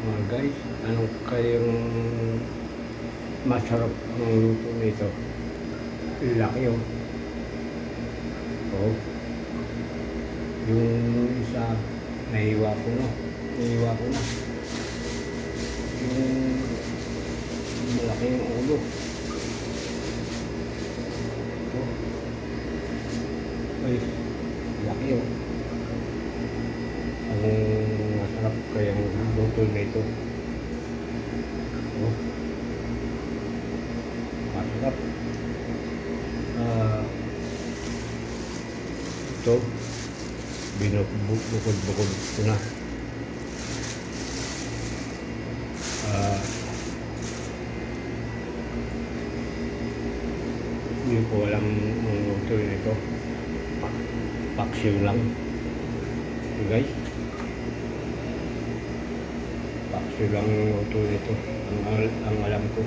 Guys, anong kayong masarap ang luto nito? Laki oh. Oh. Yung isa, nahiwa ko na. Yung malaki yung ulo. Oh. Ay, laki oh. Ang masarap kayang luto nito. Oh. Masarap. Ito, binubukod-bukod ko na. Hindi ko alam ang luto nito. Paksiw lang. Guys, paksiw lang ang luto nito. Ang alam ko.